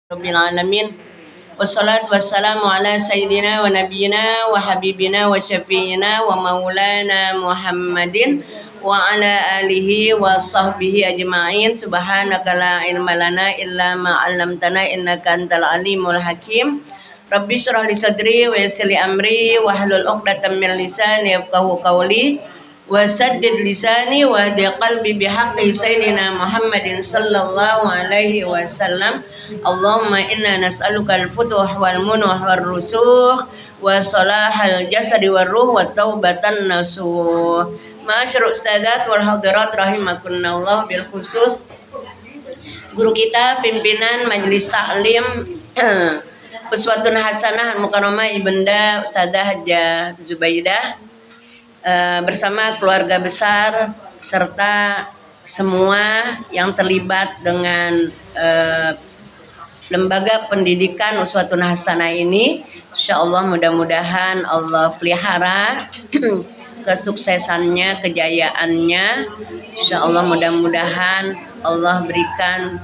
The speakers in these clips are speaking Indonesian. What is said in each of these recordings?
Rabbil alamin. Wassalatu wassalamu ala sayyidina wa nabiyyina wa habibina wa syafi'ina wa maulana Muhammadin wa ala alihi wa sahbihi ajma'in. Subhanaka la ilma lana illa ma 'allamtana innaka antal alimul hakim. Rabbi shrah li sadri wa yassir li amri wa hlul 'uqdatam min lisani yafqahu qawli. Wasaddid lisani wa hadi qalbi bihaqqi sayyidina Muhammadin sallallahu alaihi wasallam. Allahumma inna nas'aluka al-futuh wal munuh wal rusuh wa salahal jasadi wal ruh wa taubatan nasuh. Ma'asyiral ustadzat wal hadirat rahimakumullah, bil khusus guru kita pimpinan Majelis Taklim Uswatun Hasanah Al-Mukarramah Ibunda Ustadzah Hajjah Zubaidah bersama keluarga besar serta semua yang terlibat dengan lembaga pendidikan Uswatun Hasanah ini. Insyaallah mudah-mudahan Allah pelihara kesuksesannya, kejayaannya. Insyaallah mudah-mudahan Allah berikan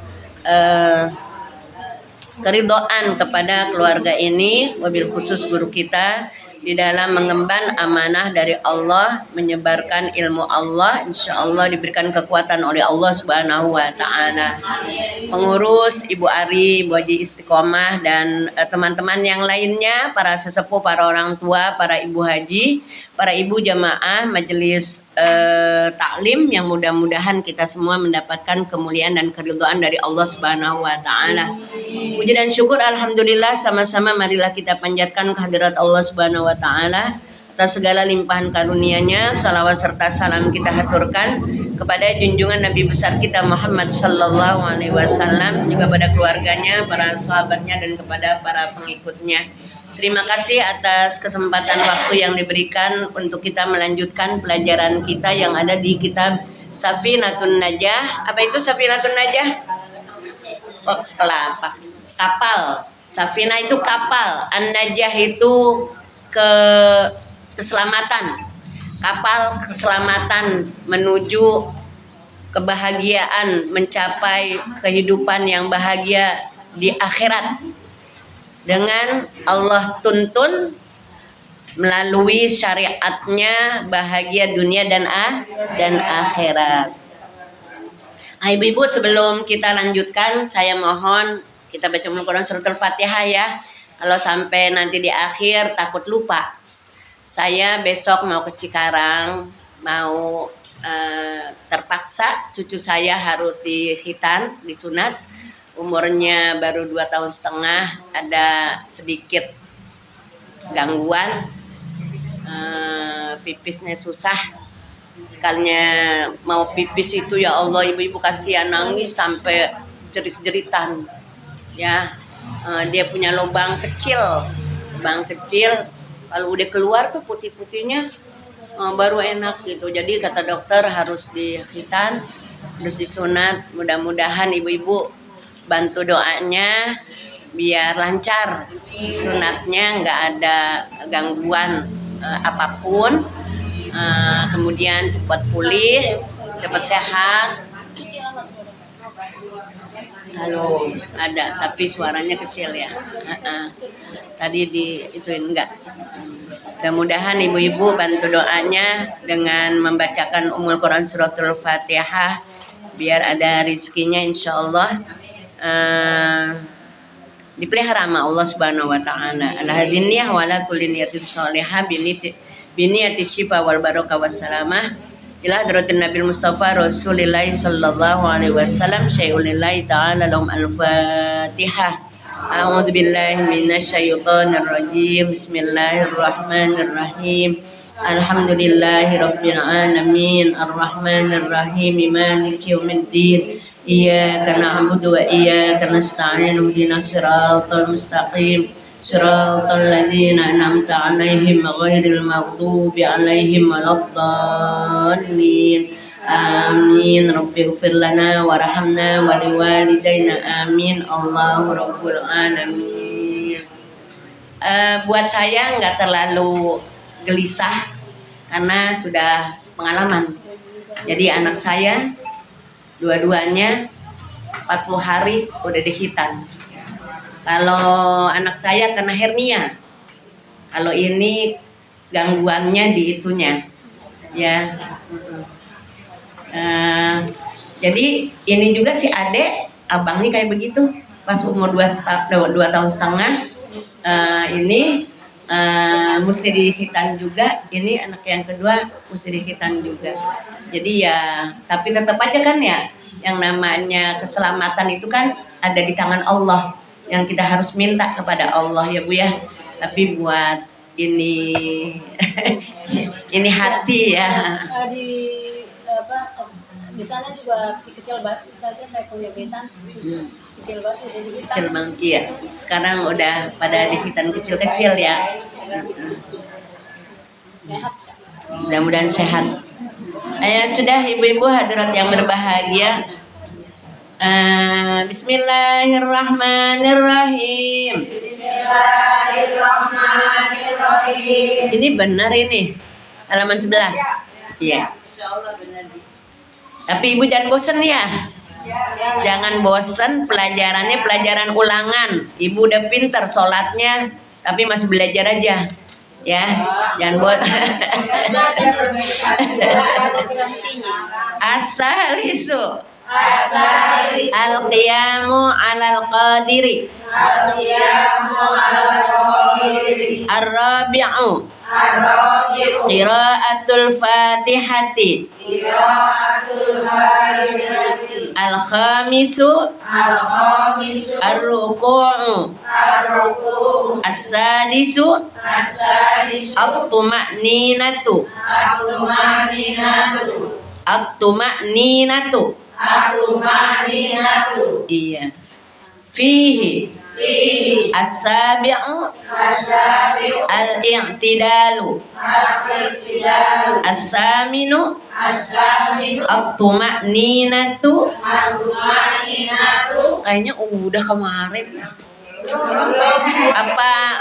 keridhaan kepada keluarga ini, wabil khusus guru kita di dalam mengemban amanah dari Allah, menyebarkan ilmu Allah. Insya Allah diberikan kekuatan oleh Allah Subhanahu wa Ta'ala. Pengurus Ibu Ari, Ibu Haji Istiqomah, dan teman-teman yang lainnya, para sesepuh, para orang tua, para ibu haji, para ibu jamaah majelis taklim, yang mudah-mudahan kita semua mendapatkan kemuliaan dan keridhaan dari Allah Subhanahu wa Ta'ala. Puji dan syukur alhamdulillah, sama-sama marilah kita panjatkan kehadirat Allah Subhanahu wa Ta'ala atas segala limpahan karunia-Nya. Salawat serta salam kita haturkan kepada junjungan Nabi besar kita Muhammad sallallahu alaihi wasallam, juga pada keluarganya, para sahabatnya, dan kepada para pengikutnya. Terima kasih atas kesempatan waktu yang diberikan untuk kita melanjutkan pelajaran kita yang ada di kitab Safinatun Najah. Apa itu Safinatun Najah? Oh, kelapa. Kapal. Safina itu kapal. An-Najah itu keselamatan. Kapal keselamatan menuju kebahagiaan, mencapai kehidupan yang bahagia di akhirat. Dengan Allah tuntun melalui syariatnya bahagia dunia dan akhirat. Ibu-ibu, sebelum kita lanjutkan, saya mohon kita baca Al-Quran surat Al-Fatihah ya. Kalau sampai nanti di akhir takut lupa. Saya besok mau ke Cikarang, mau terpaksa cucu saya harus dihitan, disunat. Umurnya baru 2,5 tahun, ada sedikit gangguan, pipisnya susah. Sekalinya mau pipis itu ya Allah, ibu-ibu kasihan, nangis sampai jerit-jeritan ya. Dia punya lubang kecil, kalau udah keluar tuh putih-putihnya baru enak gitu. Jadi kata dokter harus dihitan, harus disunat. Mudah-mudahan ibu-ibu bantu doanya biar lancar sunatnya, nggak ada gangguan apapun. Kemudian cepat pulih, cepat sehat. Halo, ada, tapi suaranya kecil ya. Tadi ituin enggak. Mudah-mudahan ibu-ibu bantu doanya dengan membacakan Ummul Quran suratul Fatihah biar ada rizkinya insyaallah. Dipelihara sama Allah Subhanahu wa Ta'ala. Al-hadiniyah wa la kulli niyatin shalihah biniyati syifa wal barakah wassalamah ila hadratin Nabil Mustafa Rasulillah sallallahu alaihi wasallam. Syai'ulillahi ta'ala lahum al-Fatihah. A'udzu billahi minasyaitonir rajim. Bismillahirrahmanirrahim. Alhamdulillahi rabbil alamin. Arrahmanir rahim. Maliki yaumiddin. Iyyaka na'budu wa iyyaka nasta'in. Ihdinas siratal mustaqim. Siratal ladzina an'amta 'alaihim ghairil maghdubi 'alaihim waladdallin. Amin. Rabbighfir lana warhamna wa liwalidayna. Amin. Allahu rabbul alamin. Buat saya nggak terlalu gelisah karena sudah pengalaman. Jadi anak saya dua-duanya 40 hari udah dihitan. Kalau anak saya karena hernia. Kalau ini gangguannya di itunya, ya. Jadi ini juga si adek abang nih kayak begitu. Pas umur 2 tahun setengah, ini mesti dihitan juga. Ini anak yang kedua mesti dihitan juga. Jadi ya, tapi tetap aja kan ya, yang namanya keselamatan itu kan ada di tangan Allah. Yang kita harus minta kepada Allah ya Bu ya. Tapi buat ini ini hati ya. Di sana juga kecil batu saja saya punya besan. Kecil batu jadi hitam. Kecil bang, iya. Sekarang udah pada dihitan kecil-kecil ya. Sehat. Mudah-mudahan sehat. Sudah ibu-ibu hadirat yang berbahagia. Bismillahirrahmanirrahim. Bismillahirrahmanirrahim. Ini benar ini halaman 11. Iya. Insyaallah benar. Tapi ibu jangan bosen ya. Jangan bosen, pelajarannya pelajaran ulangan. Ibu udah pinter sholatnya, tapi masih belajar aja. Ya, jangan bosen. Asalisu al-qiyamu alal qadiri. Ar-rabi'u qiraatul fatihati. Al-khamisu ar-ruku'u. As-sadisu at-tuma'ninatu. At-tuma'ninatu. Iya. Fihi as-sabi'u al-i'tidalu. As-saminu at-tuma'ninatu. Kayaknya udah kemarin. Apa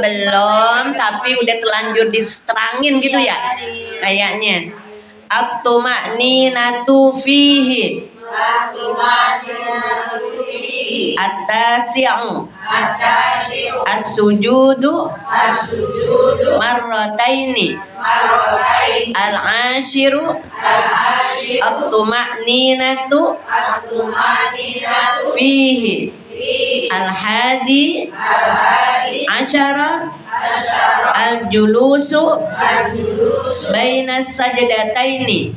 belum, tapi udah terlanjur diserangin gitu ya kayaknya. At-tuma'ninatu fihi at-tasi'u as-sujudu marrataini. Al-ashiru at-tuma'ninatu fihi al-hadi asyara al-julusu baina sajdataini.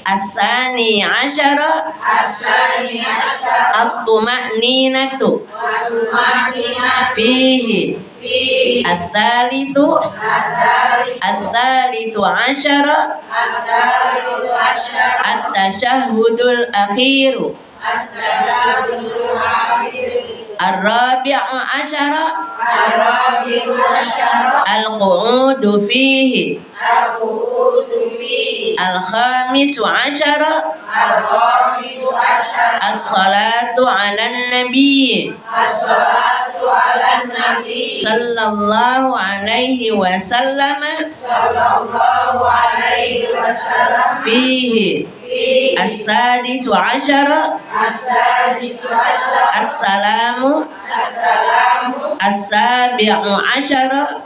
As-sani asyara at-tuma'ninatu fihi as-salisu asyara at-tashahhudul akhiru. Ar-rabi'u asyara al-qu'udu fihi. Al-khamisu asyara as-salatu 'alan nabi sallallahu alaihi wasallam fihi. As-sadisu asyara as-salamu. As-sabi'u asyara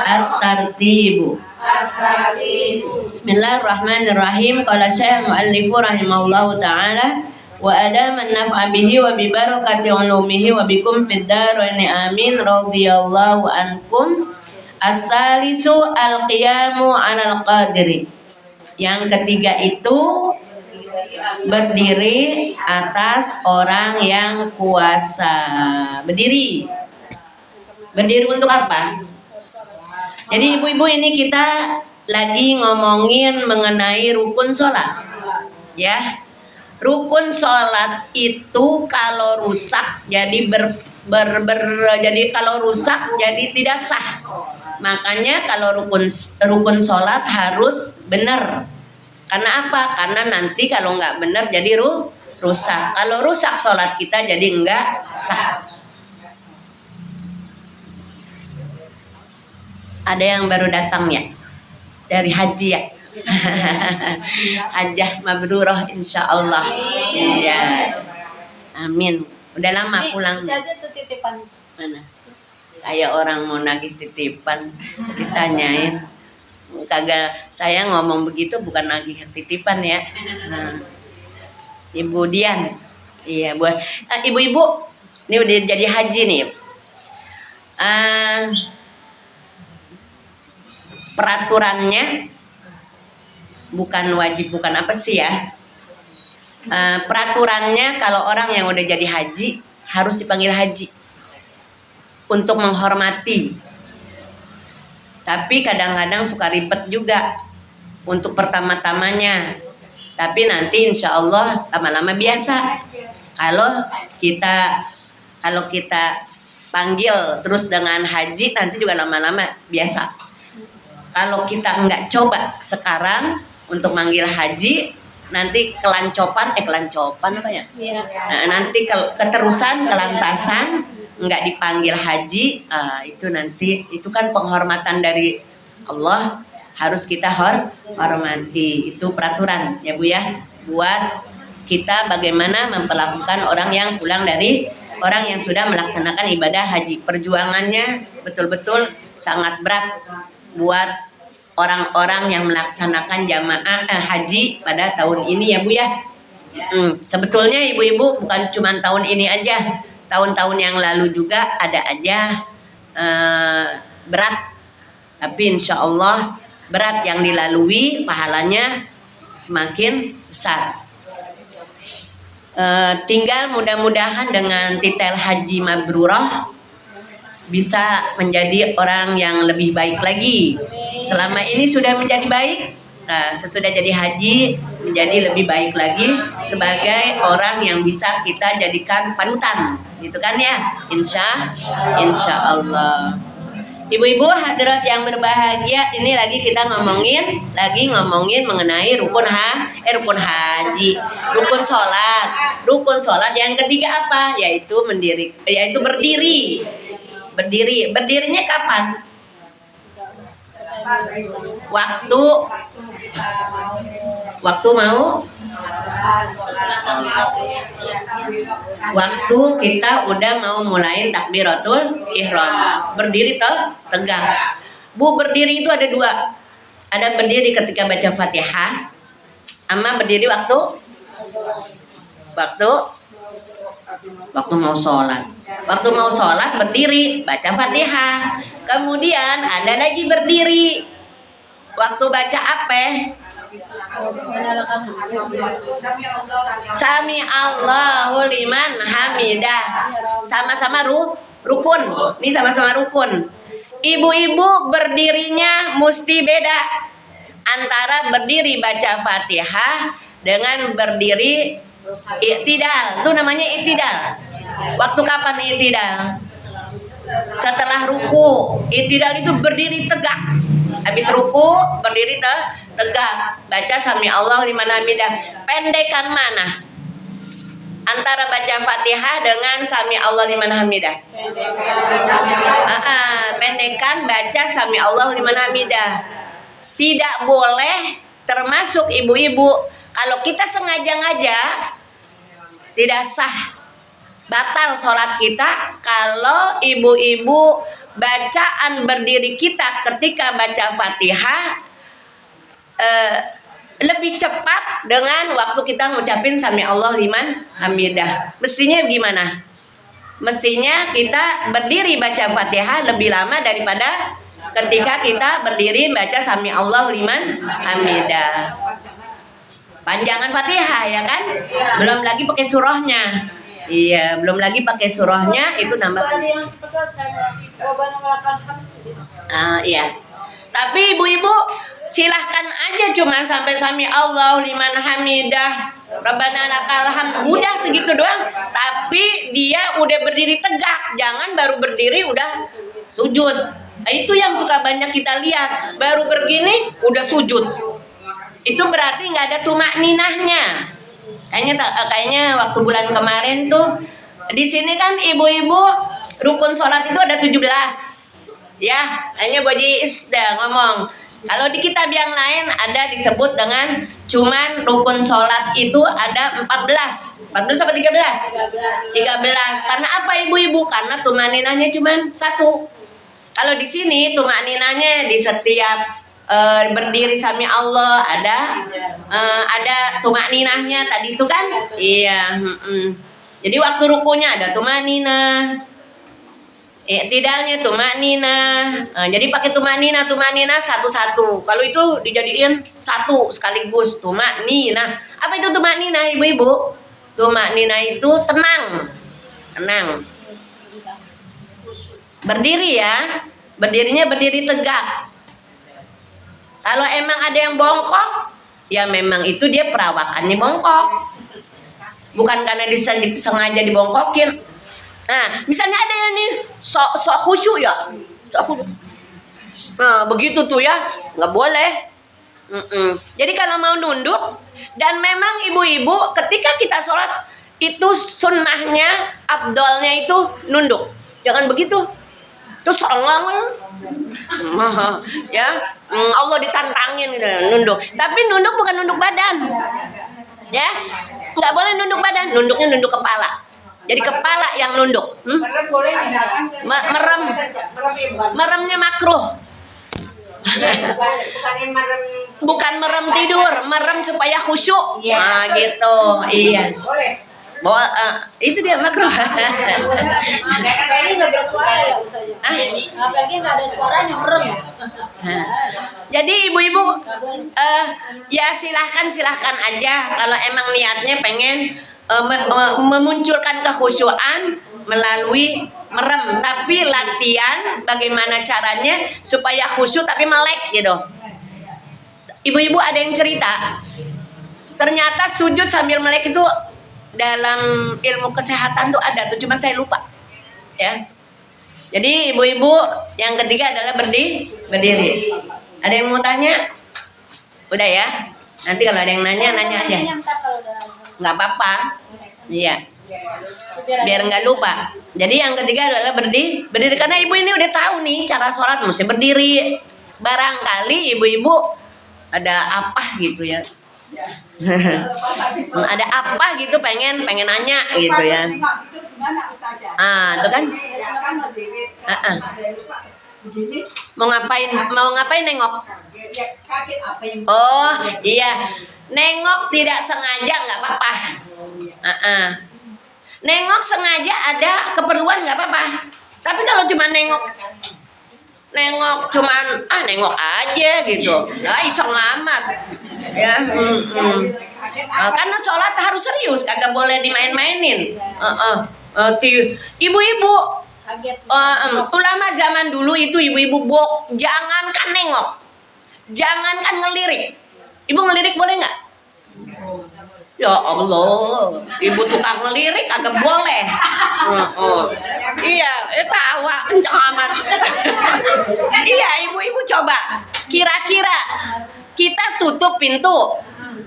at-tartibu. Bismillahirrahmanirrahim. Qala Syekh muallifu rahimahullahu ta'ala wa adaman naf'a bihi wa bi barakati ulumihi wa bikum fid dharain amin radhiyallahu ankum. As-salisu al-qiyamu 'alal qadri. Yang ketiga itu berdiri atas orang yang kuasa. Berdiri untuk apa? Jadi ibu-ibu, ini kita lagi ngomongin mengenai rukun sholat, ya. Rukun sholat itu kalau rusak jadi jadi kalau rusak jadi tidak sah. Makanya kalau rukun sholat harus benar. Karena apa? Karena nanti kalau nggak benar jadi rusak. Kalau rusak sholat kita jadi nggak sah. Ada yang baru datang ya dari haji ya. Hajjah mabrurah insyaallah. Iya. Amin. Udah lama Ini pulang. bisa aja tuh titipan. Mana? Kayak orang mau nagih titipan ditanyain. Kagak, saya ngomong begitu bukan nagih titipan ya. Nah, Ibu Dian. Iya, buat ibu-ibu ini udah jadi haji nih. Peraturannya bukan wajib, bukan apa sih ya? Peraturannya kalau orang yang udah jadi haji harus dipanggil haji untuk menghormati. Tapi kadang-kadang suka ribet juga untuk pertama-tamanya. Tapi nanti insya Allah lama-lama biasa. Kalau kita panggil terus dengan haji, nanti juga lama-lama biasa. Kalau kita nggak coba sekarang untuk manggil haji, nanti kelancopan apa ya? Iya. Nanti keterusan kelantasan nggak dipanggil haji, itu nanti itu kan penghormatan dari Allah, harus kita hormati. Itu peraturan ya Bu ya, buat kita bagaimana memperlakukan orang yang pulang dari orang yang sudah melaksanakan ibadah haji. Perjuangannya betul-betul sangat berat buat orang-orang yang melaksanakan jamaah haji pada tahun ini ya Bu ya. Sebetulnya ibu-ibu bukan cuma tahun ini aja, tahun-tahun yang lalu juga ada aja berat, tapi insya Allah berat yang dilalui pahalanya semakin besar. Tinggal mudah-mudahan dengan titel Haji Mabrurah bisa menjadi orang yang lebih baik lagi. Selama ini sudah menjadi baik, sesudah jadi haji menjadi lebih baik lagi sebagai orang yang bisa kita jadikan panutan, gitu kan ya? Insya Allah. Ibu-ibu hadirat yang berbahagia, ini lagi kita ngomongin mengenai rukun haji, rukun sholat yang ketiga apa? Yaitu berdiri. Berdirinya kapan? Waktu kita udah mau mulai takbiratul ihram, berdiri tegak. Bu, berdiri itu ada dua. Ada berdiri ketika baca Fatihah, sama berdiri waktu mau sholat. Waktu mau sholat berdiri baca Fatihah. Kemudian ada lagi berdiri waktu baca apa? Sami Allahu liman hamidah. Sama-sama rukun. Ini sama-sama rukun. Ibu-ibu berdirinya mesti beda antara berdiri baca Fatihah dengan berdiri i'tidal. Itu namanya i'tidal. Waktu kapan i'tidal? Setelah ruku. I'tidal itu berdiri tegak. Habis ruku berdiri tegak, baca sami Allah liman hamidah. Pendekan mana antara baca Fatihah dengan sami Allah liman hamidah? Pendekan baca sami Allah liman hamidah. Tidak boleh, termasuk ibu-ibu, kalau kita sengaja tidak sah, batal sholat kita kalau ibu-ibu bacaan berdiri kita ketika baca Fatihah lebih cepat dengan waktu kita ngucapin sami Allah liman hamidah. Mestinya gimana? Mestinya kita berdiri baca Fatihah lebih lama daripada ketika kita berdiri baca sami Allah liman hamidah. Panjangan Fatihah ya kan? Belum lagi pakai surahnya. Iya, belum lagi pakai surahnya, itu nambah. Iya. Tapi ibu-ibu silahkan aja cuman sampai sami Allah liman hamidah, Rabbana lakal hamd, udah segitu doang. Tapi dia udah berdiri tegak, jangan baru berdiri udah sujud. Nah, itu yang suka banyak kita lihat, baru begini udah sujud. Itu berarti nggak ada tumak ninahnya. Kayaknya waktu bulan kemarin tuh di sini kan ibu-ibu rukun sholat itu ada 17. Ya, kayaknya Bu Haji Isda ngomong Kalau di kitab yang lain ada disebut dengan cuman rukun sholat itu ada 14 apa 13? 13. Karena apa ibu-ibu? Karena tumaninahnya cuman satu. Kalau di sini tumaninahnya di setiap berdiri sami Allah ada tumaninahnya tadi itu kan? Iya. Jadi waktu rukunya ada tumaninah. Tidaknya tumaninah. Jadi pakai tumaninah satu-satu. Kalau itu dijadiin satu sekaligus tumaninah. Apa itu tumaninah ibu-ibu? Tumaninah itu tenang. Berdiri ya. Berdirinya berdiri tegak. Kalau emang ada yang bongkok, ya memang itu dia perawakannya bongkok. Bukan karena disengaja dibongkokin. Nah, misalnya ada yang nih sok khusyuk ya. Nah, begitu tuh ya, nggak boleh. Jadi kalau mau nunduk, dan memang ibu-ibu ketika kita sholat itu sunnahnya, abdolnya itu nunduk. Jangan begitu. Terus songong ya, Allah ditantangin gitu, nunduk. Tapi nunduk bukan nunduk badan, ya, nggak boleh nunduk badan, nunduknya nunduk kepala. Jadi kepala yang nunduk. Meremnya makruh. Bukan merem tidur, merem supaya khusyuk. Nah gitu, iya. Bahwa itu dia makruh. Apalagi nggak ada suara ya Ustazah. Apalagi nggak ada suaranya merem. Jadi ibu-ibu ya silahkan aja kalau emang niatnya pengen memunculkan kekhusyuan melalui merem, tapi latihan bagaimana caranya supaya khusyuk tapi melek gitu. Ibu-ibu ada yang cerita ternyata sujud sambil melek itu dalam ilmu kesehatan tuh ada tuh, cuman saya lupa ya. Jadi ibu-ibu yang ketiga adalah berdiri. Ada yang mau tanya? Udah ya, nanti kalau ada yang nanya aja, nggak apa-apa. Iya, biar nggak lupa. Jadi yang ketiga adalah berdiri karena ibu ini udah tahu nih cara sholat mesti berdiri. Barangkali ibu-ibu ada apa gitu ya. Ada apa gitu pengen nanya gitu ya. Itu kan mau ngapain nengok. Oh iya, nengok tidak sengaja nggak apa-apa. Nengok sengaja ada keperluan nggak apa-apa. Tapi kalau cuma nengok cuman nengok aja gitu, iseng amat ya. Karena sholat harus serius, kagak boleh dimain-mainin. Ibu-ibu ulama zaman dulu itu ibu-ibu jangankan nengok, jangankan ngelirik. Ibu ngelirik boleh nggak? Ya Allah, ibu tukang ngelirik agak boleh. Iya, tawa kencang amat. Iya, ibu-ibu coba. Kira-kira kita tutup pintu,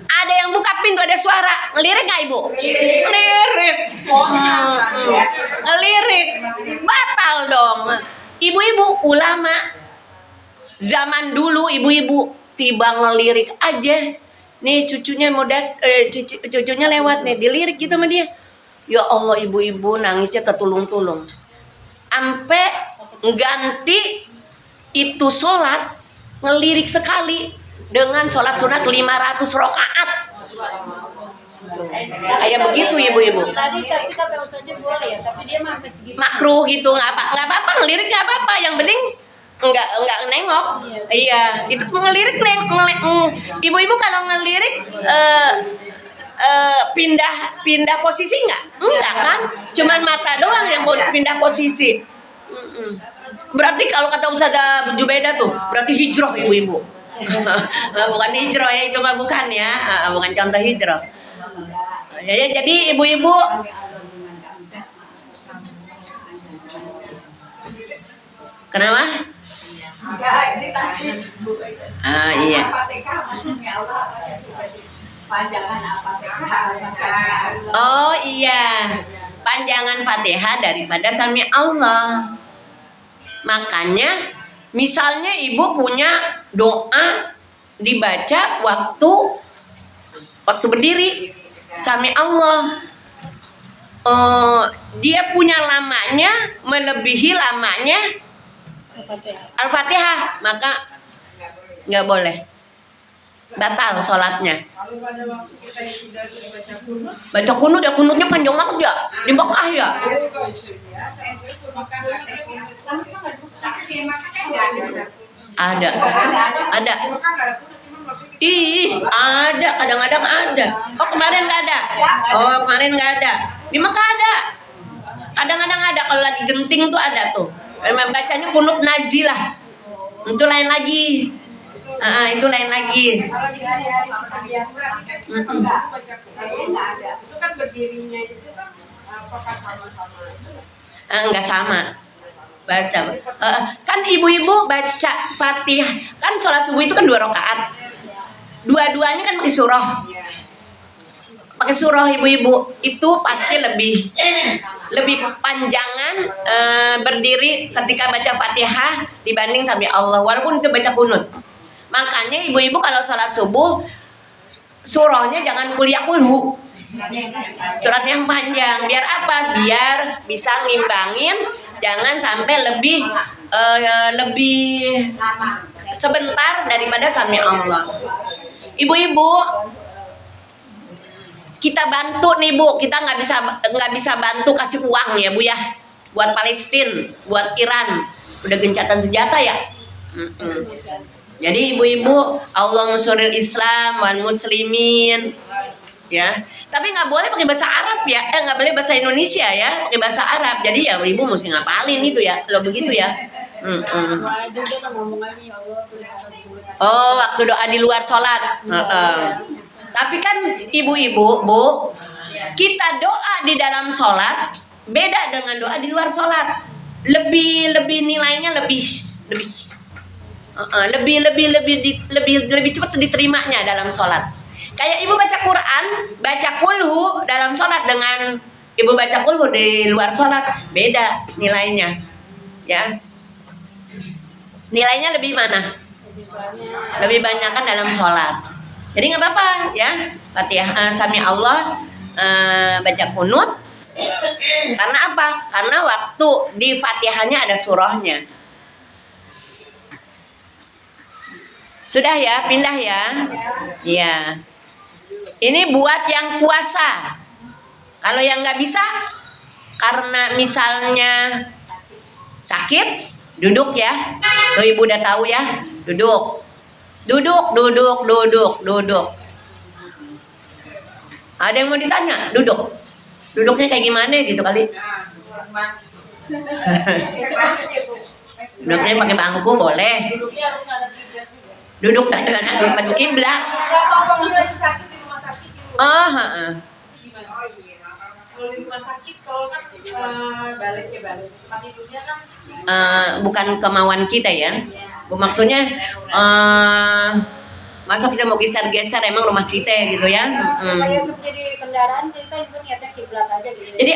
ada yang buka pintu, ada suara, ngelirik nggak ibu? Ngelirik. Ngelirik, batal dong. Ibu-ibu ulama zaman dulu, ibu-ibu tiba ngelirik aja. Nih cucunya cucunya lewat nih, dilirik gitu sama dia. Ya Allah, ibu-ibu nangisnya tertulung-tulung. Sampai ganti itu sholat ngelirik sekali dengan sholat sunat 500 rakaat. Kayak begitu ibu-ibu. Tadi tapi kata Ustazah boleh ya, tapi dia sampai segitu. Makruh gitu, nggak apa-apa ngelirik, nggak apa-apa. Yang penting nggak nengok. Iya, itu ngelirik ibu-ibu kalau ngelirik pindah posisi enggak kan? Cuman mata doang yang boleh pindah posisi. Berarti kalau kata Ustazah Jubaidah tuh berarti hijrah ibu-ibu. Bukan hijrah ya, itu mah bukan ya, bukan contoh hijrah. Ya, jadi ibu-ibu kenapa? Iya. Oh iya, panjangan Fatihah daripada sami Allah. Makanya misalnya ibu punya doa dibaca waktu berdiri. Sami Allah. Dia punya lamanya melebihi lamanya Al-Fatihah, maka nggak boleh, batal sholatnya. Baca kunut ya, kunutnya panjang banget ya di Mekah ya. Ada. Ada, kadang-kadang ada. Oh, kemarin nggak ada. Di Mekah ada. Kadang-kadang ada, kalau lagi genting tuh ada tuh. Memang bacanya kunut nazilah. Itu lain lagi. Itu lain lagi. Kalau di hari-hari kita biasa kita baca Quran ada. Itu kan berdirinya itu kan apakah sama-sama itu? Enggak sama. Baca. Kan ibu-ibu baca Fatihah. Kan sholat subuh itu kan 2 rakaat. Dua-duanya kan pakai surah. Pakai surah ibu-ibu itu pasti lebih panjangan berdiri ketika baca Fatihah dibanding Sami Allah, walaupun itu baca kunut. Makanya ibu-ibu kalau sholat subuh surahnya jangan kuliah kulhu, surat yang panjang. Biar apa? Biar bisa ngimbangin, jangan sampai lebih sebentar daripada Sami Allah. Ibu-ibu, kita bantu nih Bu, kita nggak bisa bantu kasih uang ya Bu ya, buat Palestina, buat Iran, udah gencatan senjata ya. Jadi ibu-ibu, Allah musyuril Islam wal muslimin, ya. Tapi nggak boleh pakai bahasa Arab ya, nggak boleh bahasa Indonesia ya, pakai bahasa Arab. Jadi ya ibu mesti ngapalin itu ya, lo begitu ya. Oh, waktu doa di luar sholat. Tapi kan ibu-ibu, Bu, kita doa di dalam sholat beda dengan doa di luar sholat. Lebih nilainya lebih cepat diterimanya dalam sholat. Kayak ibu baca Quran, baca kulhu dalam sholat dengan ibu baca kulhu di luar sholat, beda nilainya, ya. Nilainya lebih mana? Lebih banyak kan dalam sholat. Jadi nggak apa-apa ya, Fatihah, Sami Allah, baca kunut. Karena apa? Karena waktu di Fatihahnya ada surahnya. Sudah ya, pindah ya. Ya. Ini buat yang puasa. Kalau yang nggak bisa, karena misalnya sakit, duduk ya. Tuh ibu udah tahu ya, duduk. Ada yang mau ditanya? Duduknya kayak gimana gitu kali? Duduknya pakai bangku boleh. Duduk depan kiblat. Kalau di rumah sakit, kalau kan balik tempat tidurnya kan bukan kemauan kita ya. Maksudnya masa kita mau geser-geser emang rumah kita gitu ya. Kayak seperti kendaraan kita itu niatnya kiblat aja gitu. Jadi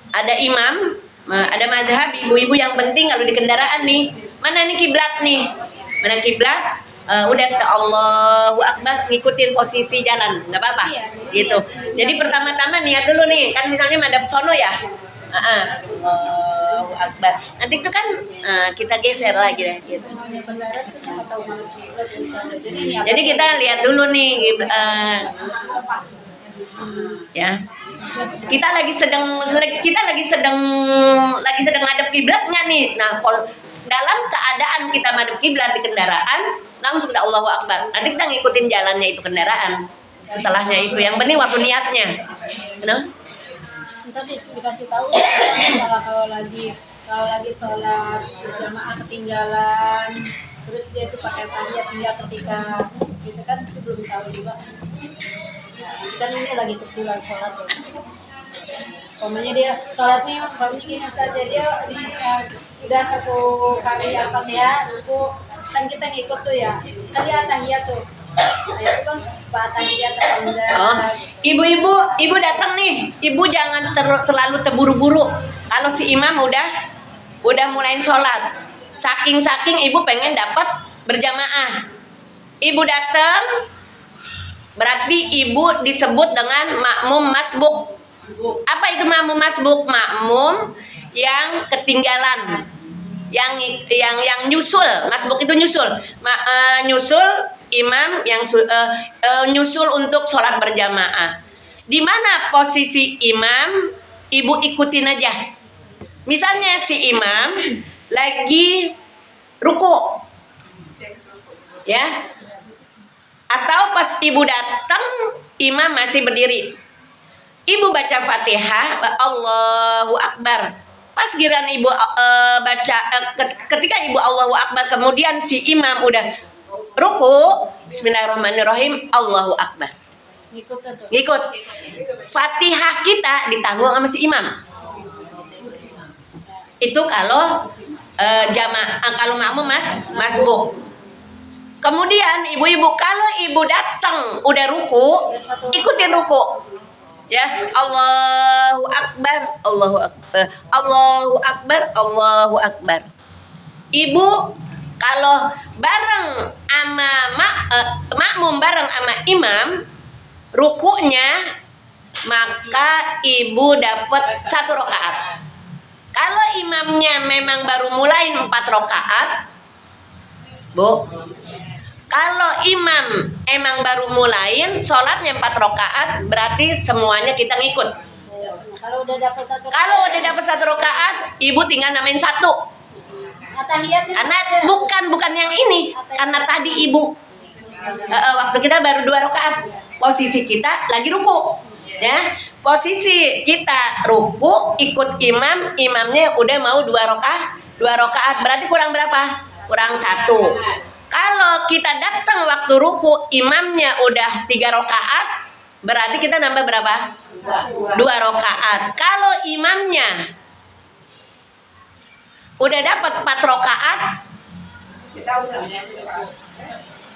ada imam, ada mazhab ibu-ibu yang penting kalau di kendaraan nih, mana nih kiblat nih? Mana kiblat? Udah ke Allahu Akbar, ngikutin posisi jalan, nggak apa-apa, gitu. Jadi pertama-tama niat dulu nih, kan misalnya madhab sono ya, Allahu Akbar. Nanti itu kan kita geser lagi deh, gitu. Jadi kita lihat dulu nih, ya. Kita lagi sedang ngadep kiblatnya nih. Nah, dalam keadaan kita madhep kiblat di kendaraan, langsung kita Allahu Akbar. Nanti kita ngikutin jalannya itu kendaraan. Setelahnya itu yang penting waktu niatnya. Kita dikasih tahu kalau lagi sholat berjamaah ketinggalan, terus dia itu pakai tahiyat tinggal ketika gitu kan, itu belum tahu juga. Kan ini lagi kebetulan sholat ya. Pokoknya dia sholatnya gini saja, dia sudah satu kali apa ya, itu kan kita ngikut tuh ya, kan dia tahiyat tuh. Nah, itu kan tahiyat atau enggak. Oh, ibu datang nih, ibu jangan terlalu terburu-buru. Kalau si imam udah mulai sholat, Saking ibu pengen dapat berjamaah. Ibu datang, berarti ibu disebut dengan makmum masbuk. Apa itu makmum masbuk? Makmum yang ketinggalan, yang nyusul. Masbuk itu nyusul, nyusul imam yang nyusul untuk sholat berjamaah. Di mana posisi imam, ibu ikutin aja. Misalnya si imam lagi ruku, ya, atau pas ibu datang imam masih berdiri, ibu baca Fatihah, Allahu Akbar. Pas giran ibu baca, ketika ibu Allahu Akbar, kemudian si imam udah ruku, Bismillahirrahmanirrahim, Allahu Akbar. Ngikut. Fatihah kita ditanggung sama si imam. Itu kalau kalau makmum masbuk. Kemudian ibu-ibu, kalau ibu datang udah ruku, ikutin ruku. Ya, Allahu Akbar, Allahu Akbar, Allahu Akbar, Allahu Akbar. Ibu kalau bareng sama makmum bareng sama imam rukunya, maka ibu dapat 1 rakaat. Kalau imamnya memang baru mulai 4 rakaat, Bu. Kalau imam emang baru mulain sholatnya 4 rakaat, berarti semuanya kita ngikut. Kalau udah dapat 1 rakaat, ibu tinggal namain 1. Karena bukan yang ini, karena tadi ibu waktu kita baru 2 rakaat, posisi kita lagi ruku, ya. Posisi kita ruku ikut imam, imamnya udah mau 2 rakaat, berarti kurang berapa? Kurang 1. Kalau kita datang waktu ruku, imamnya udah 3 rakaat, berarti kita nambah berapa? 2 rakaat. Kalau imamnya udah dapat 4 rakaat,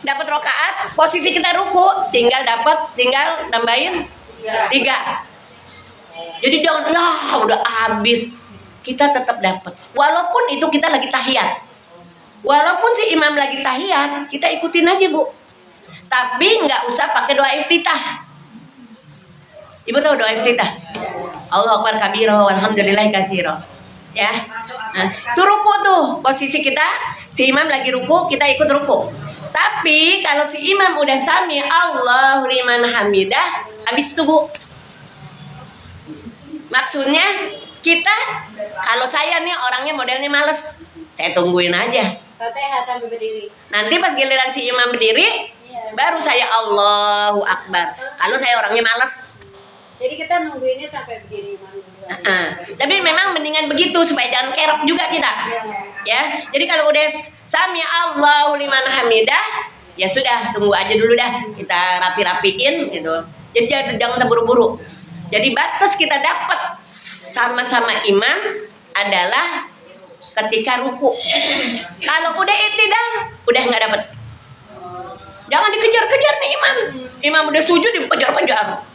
dapat rakaat, posisi kita ruku, tinggal nambahin 3. Jadi jangan udah habis, kita tetap dapat. Walaupun itu kita lagi tahiyat. Walaupun si imam lagi tahiyat, kita ikutin aja, Bu. Tapi nggak usah pakai doa iftitah. Ibu tahu doa iftitah? Allahu Akbar kabira walhamdulillahi katsira. Ya. Nah, tuh ruku tuh, posisi kita, si imam lagi ruku, kita ikut ruku. Tapi kalau si imam udah sami Allahu liman hamidah, habis itu, Bu. Maksudnya kita, kalau saya nih orangnya modelnya males, saya tungguin aja. Sampai berdiri. Nanti pas giliran si imam berdiri, baru saya Allahu Akbar. Kalau saya orangnya males. Jadi kita nungguinnya sampai berdiri. Tapi memang mendingan begitu supaya jangan kerok juga kita. Ya. Jadi kalau udah sami Allahu liman hamidah, ya sudah, tunggu aja dulu dah. Kita rapi-rapiin gitu. Jadi jangan terburu-buru. Jadi batas kita dapat sama-sama imam adalah ketika ruku. Kalau udah i'tidal, udah nggak dapat. Jangan dikejar-kejar nih imam. Imam udah sujud dikejar-kejar.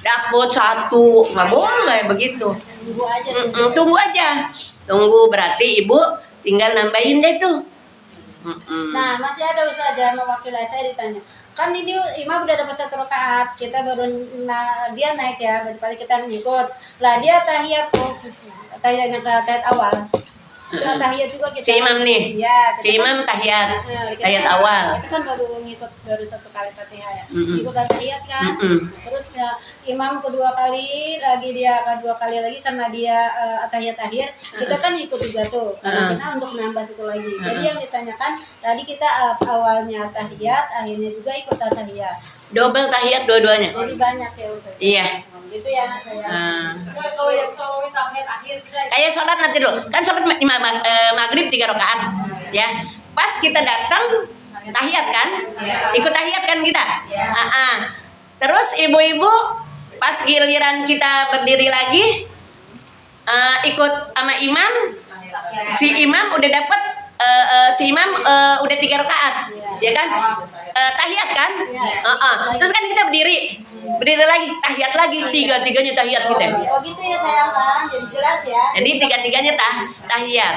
Dapat 1, nggak boleh begitu. Tunggu aja. Tunggu berarti ibu tinggal nambahin deh tuh. Nah, masih ada Ustazah mewakili saya ditanya. Kan ini imam udah dapat 1 rakaat, kita baru dia naik ya, berarti kita ngikut. Lah dia tahiyat tuh, tahiyat awal. Tahiyat juga kita. Si imam nih. Ya, si imam tahiyat. Tahiyat awal. Kita kan baru ngikut 1 kali Fatihah ya. Ikut tahiyat kan. Terus imam kedua kali lagi, dia akan 2 kali lagi karena dia tahiyat akhir. Kita kan ikut juga tuh. Karena kita untuk nambah 1 lagi. Jadi yang ditanyakan tadi kita awalnya tahiyat, akhirnya juga ikut tahiyat. Double tahiyat dua-duanya. Jadi banyak ya Ustaz. Iya. Gitu ya saya. Kalau yang solowi tahiyat akhir kita Kayak sholat nanti dulu, kan sholat maghrib 3 rakaat, ya. Pas kita datang tahiyat kan, ikut tahiyat kan kita. Terus ibu-ibu pas giliran kita berdiri lagi, ikut sama imam, si imam udah dapat, udah 3 rakaat, ya kan? Tahiyat kan? Terus kan kita berdiri lagi, tahiyat lagi, 3-3-nya tahiyat kita. Oh gitu ya sayang kan, jadi jelas ya. Jadi 3-3-nya tahiyat.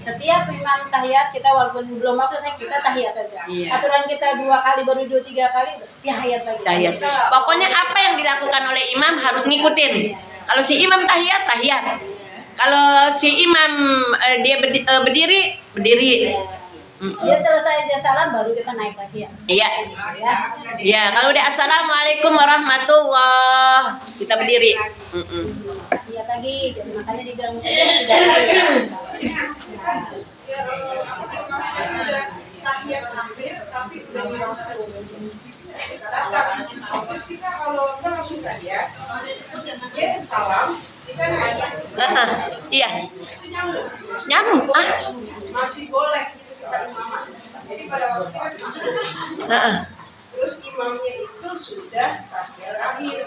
setiap imam tahiyat kita walaupun belum maksudnya kita tahiyat aja. Iya. Aturan kita 2 kali baru 2-3 kali tahiyat lagi. Tahiyat. Pokoknya apa yang dilakukan oleh imam harus ngikutin. Kalau si imam tahiyat, tahiyat. Kalau si imam dia berdiri, berdiri. Dia selesai dia salam baru kita naik lagi ya. Iya. Ya. Ya, kalau udah assalamualaikum warahmatullah, kita berdiri. Tahiyat lagi. Jadi makanya dibilang 3 kali. Tahiyat akhir tapi udah di waktu. Terus kita kalau langsung tahiyat, dia salam, kita nanya. Iya. Nyambung. Masih boleh gitu kita imaman. Jadi pada waktu itu terus imamnya itu sudah tahiyat akhir.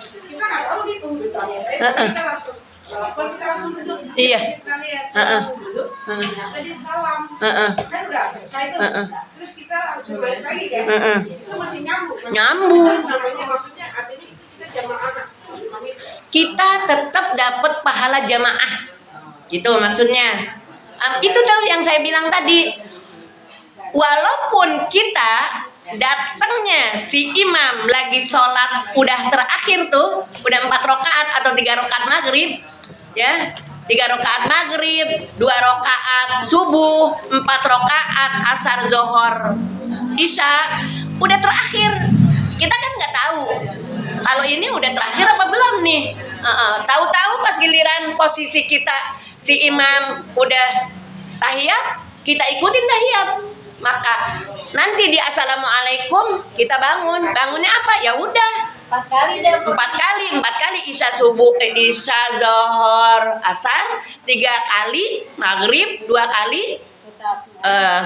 Kita nggak tahu nih tunggu tahiyat. Kita langsung kita langsung duduk. Iya. Kita lihat dulu. Ternyata dia salam. Kan udah selesai tuh. Terus kita langsung balik lagi kan. Itu masih nyambung. Nyambung. Namanya maksudnya artinya kita jamaah. Kita tetap dapat pahala jamaah. Gitu maksudnya. Itu tuh yang saya bilang tadi. Walaupun kita datangnya si imam lagi sholat udah terakhir tuh, udah 4 rakaat atau 3 rakaat maghrib, ya, 3 rakaat maghrib, 2 rakaat subuh, 4 rakaat asar, zohor, isya, udah terakhir. Kita kan nggak tahu kalau ini udah terakhir apa belum nih. Tahu-tahu pas giliran posisi kita si imam udah tahiyat, kita ikutin tahiyat. Maka nanti di assalamualaikum kita bangunnya apa? Ya udah 4 kali deh. 4 kali isya subuh, isya zohor asar, 3 kali maghrib, 2 kali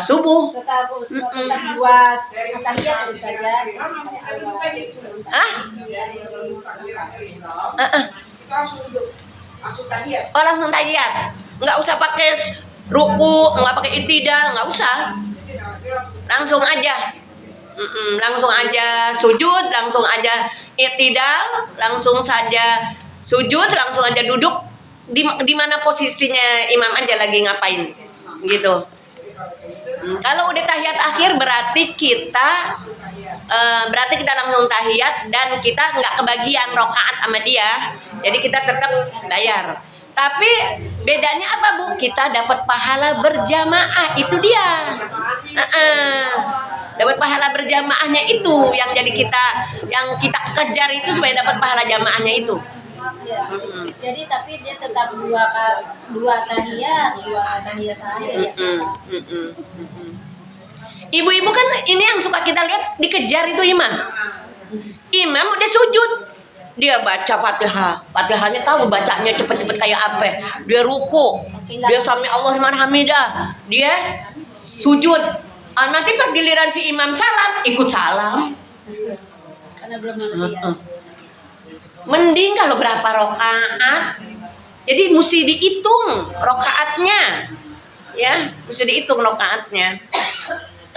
subuh. Tetap puas tahiyat terus saja. Oh langsung tahiyat, nggak usah pakai ruku, nggak pakai itidal, nggak usah. Langsung aja sujud, langsung aja i'tidal, langsung saja sujud, langsung aja duduk di mana posisinya imam aja lagi ngapain gitu. Kalau udah tahiyat akhir berarti kita langsung tahiyat dan kita nggak kebagian rokaat sama dia, jadi kita tetap bayar. Tapi bedanya apa Bu? Kita dapat pahala berjamaah, itu dia. Dapat pahala berjamaahnya itu yang jadi yang kita kejar itu supaya dapat pahala jamaahnya itu. Ya. Jadi tapi dia tetap dua tahiyat akhir. Ibu-ibu kan ini yang suka kita lihat dikejar itu imam. Imam udah sujud, dia baca Fatihahnya tahu bacanya cepet-cepet kayak apa. Dia ruku, dia sami Allah liman hamidah, dia sujud. Nanti pas giliran si imam salam, ikut salam. Karena belum tahiyat. Mending kalau berapa rokaat, jadi mesti dihitung rokaatnya, ya, mesti dihitung rokaatnya.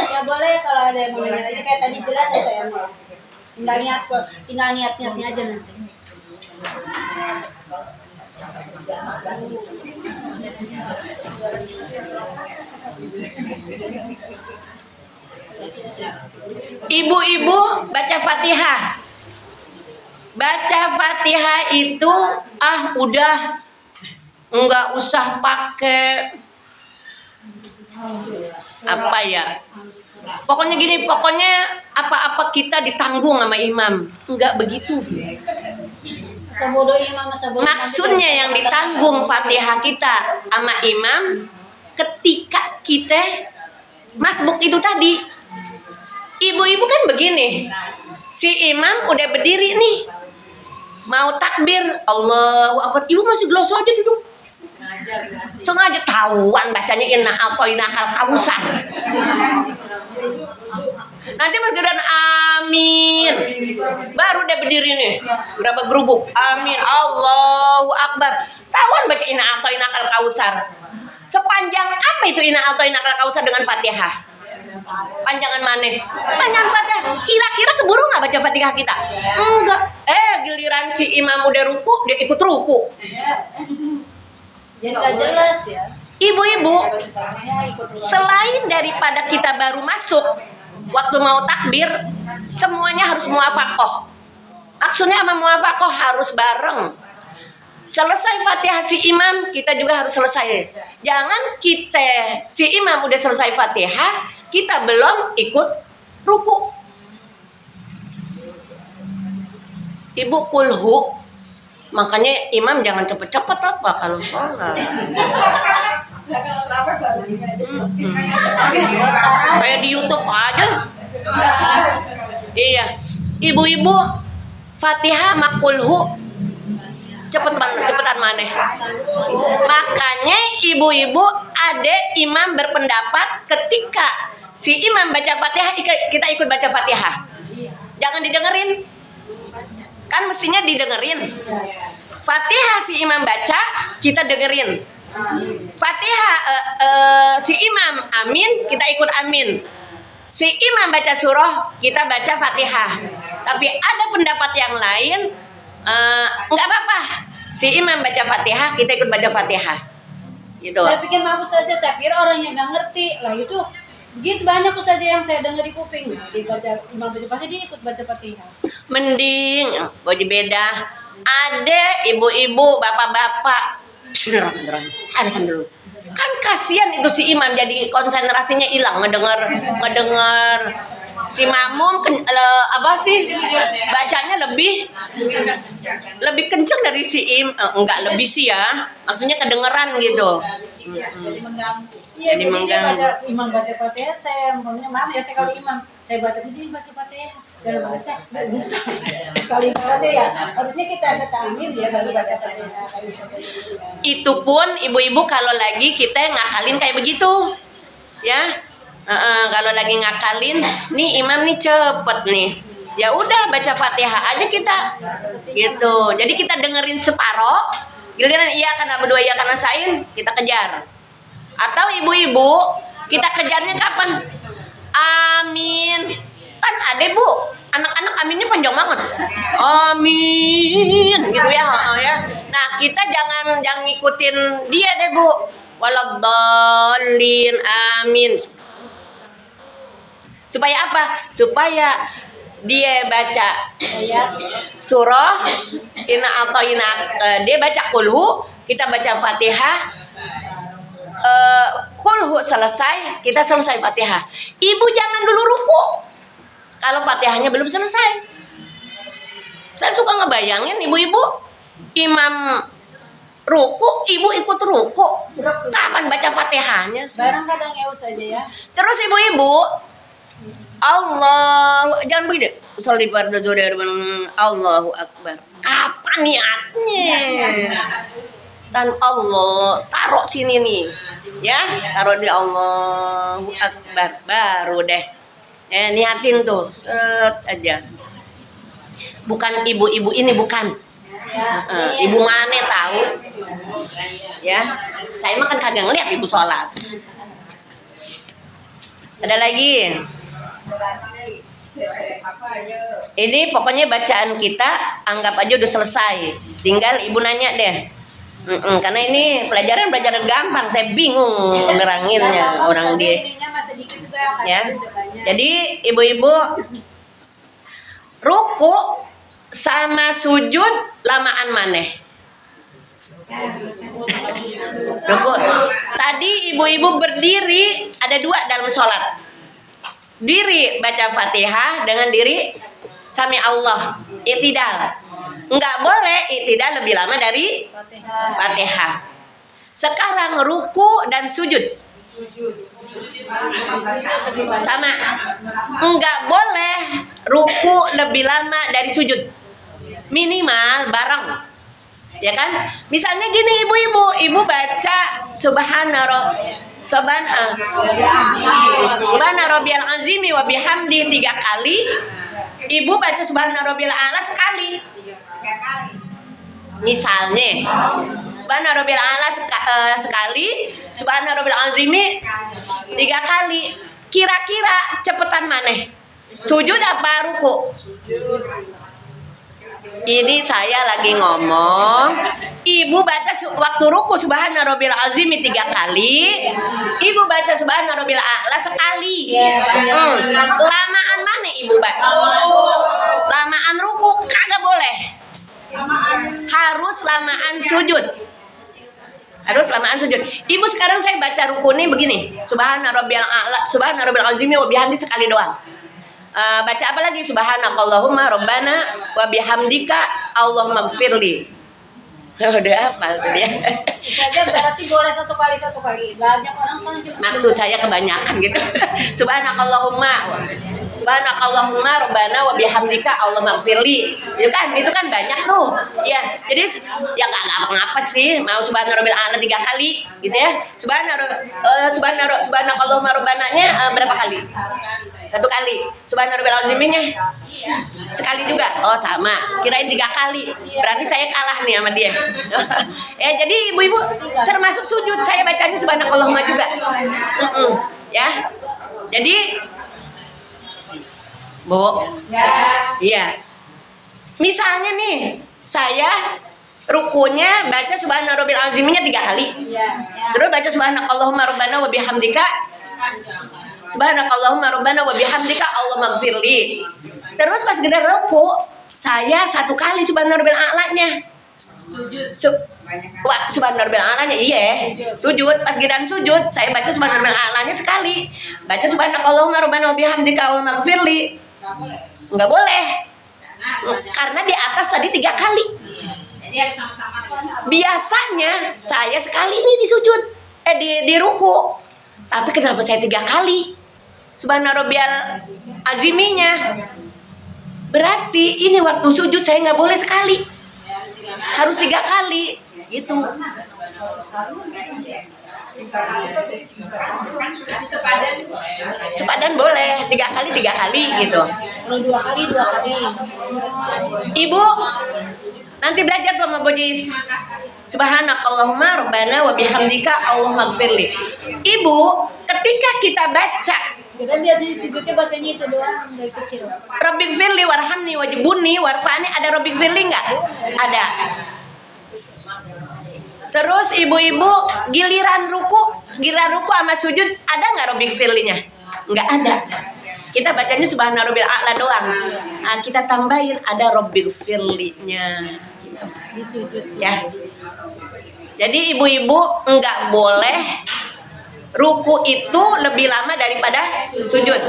Ya boleh kalau ada yang mau nanya lagi kayak tadi jelas ya saya mau. Tinggal niatnya aja nanti. Ibu-ibu baca Fatihah. Baca Fatihah itu udah nggak usah pakai apa ya. Pokoknya gini, apa-apa kita ditanggung sama imam. Enggak begitu. Sebodoh imam Maksudnya yang ditanggung Fatihah kita sama imam ketika kita masbuk itu tadi. Ibu-ibu kan begini. Si imam udah berdiri nih. Mau takbir, Allahu Akbar. Ibu masih geloso aja duduk. Sengaja tahuan bacanya inna a'tainakal kautsar. Nanti pas giliran amin, baru dia berdiri nih, berapa gerubuk, amin, Allahu Akbar. Tahuan baca inna a'tainakal kautsar. Sepanjang apa itu inna a'tainakal kautsar dengan Fatihah? Panjangan mana? Panjangan Fatihah. Kira-kira keburu nggak baca Fatihah kita? Enggak. Giliran si imam udah ruku, dia ikut ruku. Jadi nggak jelas ya. Ibu-ibu, selain daripada kita baru masuk waktu mau takbir, semuanya harus muafaqah. Maksudnya apa muafaqah? Harus bareng. Selesai Fatihah si imam, kita juga harus selesai. Jangan kita si imam udah selesai Fatihah, kita belum ikut ruku. Ibu kulhu, makanya imam jangan cepet-cepet apa kalau sholat. Kayak di YouTube aja. Iya, ibu-ibu Fatihah makulhu cepetan maneh. Makanya ibu-ibu ada imam berpendapat ketika si imam baca Fatihah kita ikut baca Fatihah. Jangan didengerin. Kan mestinya didengerin. Fatihah si imam baca, kita dengerin. Fatihah si imam amin, kita ikut amin. Si imam baca surah, kita baca Fatihah. Tapi ada pendapat yang lain, nggak apa-apa. Si imam baca Fatihah, kita ikut baca Fatihah. Gitu. Saya pikir mau saja, saya kira orang yang nggak ngerti lah itu. Begitu banyak saja yang saya dengar di kuping. Dibaca imam baca Fatihah, dia ikut baca Fatihah. Mending baju beda. Ada ibu-ibu, bapak-bapak. Alhamdulillah dulu. Kan kasihan itu si imam, jadi konsentrasinya hilang ngedengar si makmum apa sih bacanya lebih kenceng dari si enggak lebih sih ya, maksudnya kedengeran gitu. Jadi mengganggu. Jadi mengganggu. Imam baca Fatihah, saya umpamanya maaf ya, saya kalau imam saya baca dia baca Fatihah dalam bahasa kalau imam Fatihah harusnya kita setamir dia baru baca Fatihah. Itu pun ibu-ibu kalau lagi kita ngakalin kayak begitu ya. Kalau lagi ngakalin nih imam nih cepet nih, ya udah baca Fatihah aja kita gitu. Jadi kita dengerin separoh, giliran iya karena berdua iya karena sain kita kejar. Atau ibu-ibu kita kejarnya kapan? Amin. Kan ada bu, anak-anak aminnya panjang banget. Amin gitu ya. Nah kita jangan ngikutin dia deh bu. Waladdallin amin. Supaya apa? Supaya dia baca surah dia baca kulhu, kita baca Fatihah. Kulhu selesai, kita selesai Fatihah. Ibu jangan dulu ruku kalau Fatihahnya belum selesai. Saya suka ngebayangin ibu-ibu imam ruku, ibu ikut ruku. Kapan baca Fatihahnya? Barang kadang saja ya. Terus ibu-ibu Allah, jangan begini. Sholli fardhu zuhri Allahu Akbar. Apa niatnya? Dan Allah taruh sini nih, ya, taruh di Allahu Akbar, baru deh. Niatin tuh, set aja. Bukan ibu-ibu ini bukan. Ibu mana tahu? Ya, saya mah kan kagak ngeliat ibu sholat. Ada lagi. Ini pokoknya bacaan kita anggap aja udah selesai. Tinggal ibu nanya deh. Karena ini pelajaran gampang, saya bingung neranginnya orang dia. Ya. Jadi ibu-ibu ruku sama sujud lamaan maneh. Ruku. Tadi ibu-ibu berdiri ada dua dalam sholat. Diri baca Fatihah dengan diri sami Allah, i'tidal. Enggak boleh i'tidal lebih lama dari Fatihah. Sekarang ruku dan sujud sama. Enggak boleh ruku lebih lama dari sujud. Minimal bareng. Ya kan? Misalnya gini ibu-ibu baca subhana rabbiyal azimi wa bihamdi 3 kali. Ibu baca subhana rabbiyal a'la sekali. Misalnya subhana rabbiyal a'la sekali, subhana rabbiyal azimi 3 kali. Kira-kira cepetan maneh? Sujud apa ruku? Ini saya lagi ngomong. Ibu baca waktu ruku subhana rabbil azim 3 kali. Ibu baca subhana rabbil a'la sekali. Lamaan mana ibu baca? Lamaan ruku kagak boleh. Harus lamaan sujud. Harus lamaan sujud. Ibu sekarang saya baca ruku ini begini. Subhana rabbil a'la, subhana rabbil azim wa bihamdi sekali doang. Baca apa lagi? Subhanakallahumma rabbana wa bihamdika Allahumma gfirli. Udah hafal tuh dia. Itu aja berarti boleh satu kali. Banyak orang sana cuma Maksud saya kebanyakan gitu. Subhanakallahumma rabbana wa bihamdika Allahumma gfirli. Itu kan banyak tuh. Ya, jadi ya enggak ngapa-ngapa sih mau subhanarabbil a'la 3 kali gitu ya. Subhanakallahumma rabbananya berapa kali? 1 kali. Subhanarabbil azimnya sekali juga. Oh sama. Kirain 3 kali. Berarti saya kalah nih sama dia. Ya jadi ibu-ibu termasuk sujud saya bacanya subhanakallahumma juga. Ya. Jadi Bu. Iya. Misalnya nih saya rukunya baca subhanarabbil azimnya 3 kali. Terus baca subhanakallahumma rabbana wa bihamdika subhanakallahumma rabbana wa bihamdika Allahumma gfirli. Terus pas giliran ruku, saya 1 kali subhanarabbil a'lanya. Subhanarabbil a'lanya iya. Sujud, pas giliran sujud, saya baca subhanarabbil a'lanya sekali. Baca subhanakallahumma rabbana wa bihamdika Allahumma gfirli. Enggak boleh. Karena di atas tadi 3 kali. Biasanya saya sekali nih di sujud, di ruku. Tapi kenapa saya 3 kali? Subhanarabbil aziminya. Berarti ini waktu sujud saya nggak boleh sekali. Harus 3 kali. Gitu. Sepadan boleh 3 kali gitu. kalau 2 kali. Ibu nanti belajar tuh sama Bojis. Subhanakallahumma rabbana wa bihamdika Allahumma gfirli. Ibu, ketika kita baca Kita biasa sujudnya bacanya itu doang dari kecil. Rabbighfirli warhamni wajibuni warfa'ni, ada Rabbighfirli enggak? Ada. Terus ibu-ibu giliran ruku sama sujud ada enggak Rabbighfirlinya? Enggak ada. Kita bacanya subhanarabbil a'la doang. Nah, kita tambahin ada Rabbighfirlinya gitu. Di sujud. Ya. Jadi ibu-ibu enggak boleh ruku itu lebih lama daripada sujud.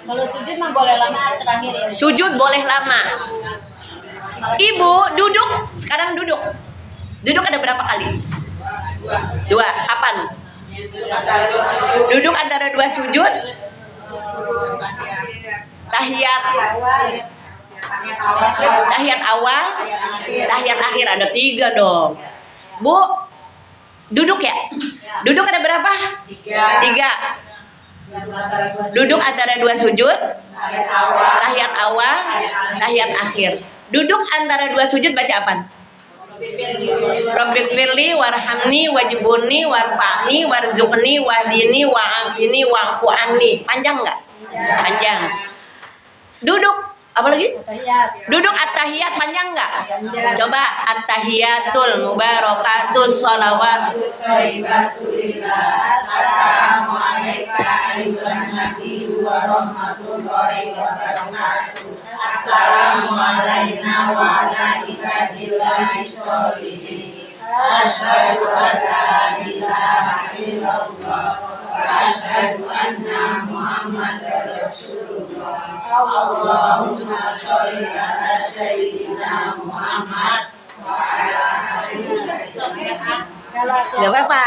Kalau sujud mah boleh lama terakhir ya. Sujud boleh lama. Ibu duduk, sekarang duduk. Duduk ada berapa kali? 2. Kapan? Duduk antara 2 sujud. Tahiyat awal, tahiyat akhir, ada 3 dong. Bu, duduk ya? Duduk ada berapa? 3. Duduk antara 2 sujud, tahiyat awal, tahiyat akhir. Duduk antara 2 sujud baca apa? Rabbighfirli warhamni wajibuni warfa'ni warzuqni wahdini wa'afini wa'fu anni. Panjang enggak? Panjang. Duduk apa lagi? Duduk at-tahiyat panjang enggak? Coba at-tahiyatul mubarakatus shalawat assalamu alayka ayyuhan nabiyyu wa rahmatullahi wa barakatuh. Assalamu alayna wa ala ibadillahi sholihin. Asyhadu an la ilaha illallah wa asyhadu anna Muhammadar Rasulullah. Allahumma sholli ala sayyidina Muhammad wa ala alihi wasallam. Gak apa-apa.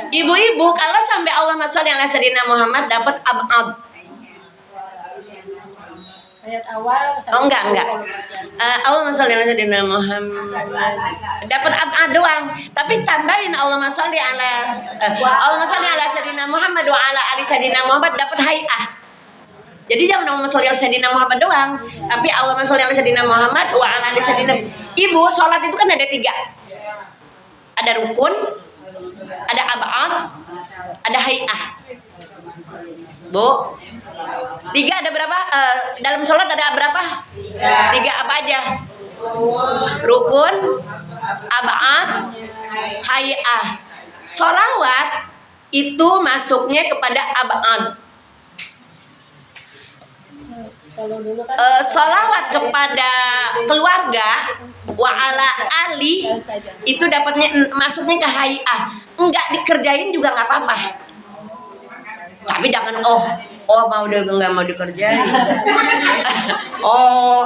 Ibu-ibu kalau sampai Allahumma sholli ala sayyidina Muhammad dapat abad. Ayat awal. Oh enggak. Allahumma sholli ala sayyidina Muhammad. Dapat abad doang. Tapi tambahin Allahumma sholli ala sayyidina Muhammad wa ala ali sayyidina Muhammad dapat hayah. Jadi jangan Allahumma sholli ala sayyidina Muhammad doang, tapi Allahumma sholli ala sayyidina Muhammad wa ala ali sayyidina. Ibu, sholat itu kan ada 3. Ada rukun, ada abad, ada hayah. Bu, 3 ada berapa? Dalam sholat ada berapa? 3 apa aja? Rukun, ab'ad, hay'ah. Sholawat itu masuknya kepada ab'ad. Kalau dulu kan Sholawat kepada keluarga wa ala ali itu dapatnya masuknya ke hay'ah. Enggak dikerjain juga nggak apa-apa. Tapi jangan mau dia nggak mau dikerjain.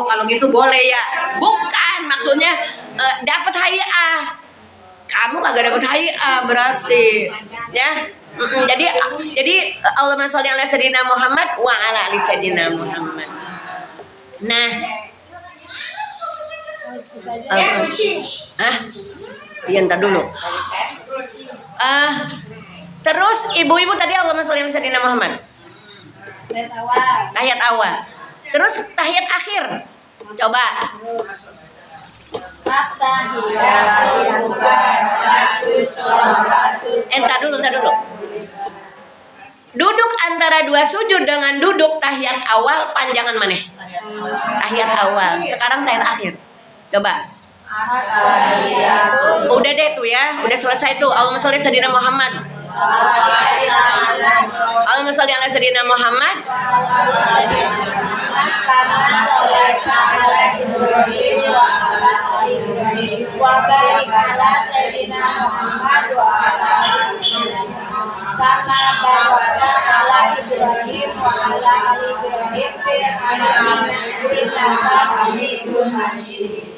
Kalau gitu boleh ya. Bukan maksudnya dapat hay'ah. Kamu kagak dapat hay'ah berarti ya. Jadi Allahumma sholli ala sayyidina Muhammad wa ala ali sayyidina Muhammad. Nah, iya ntar dulu. Terus ibu-ibu tadi Allahumma sholli ala sayyidina Muhammad. Tahiyat awal. Terus tahiyat akhir. Coba. Entar dulu. Duduk antara 2 sujud dengan duduk tahiyat awal panjangan mana? Tahiyat awal. Sekarang tahiyat akhir. Coba. Udah deh tuh ya, udah selesai tuh. Allahumma sholli ala sayyidina Muhammad. Allahumma sholli ala sayyidina Muhammad. Wa barik ala sayyidina Muhammad wa ala kama barakta ala Ibrahim wa ala ali Ibrahim fil alamin innaka Hamidum Majid.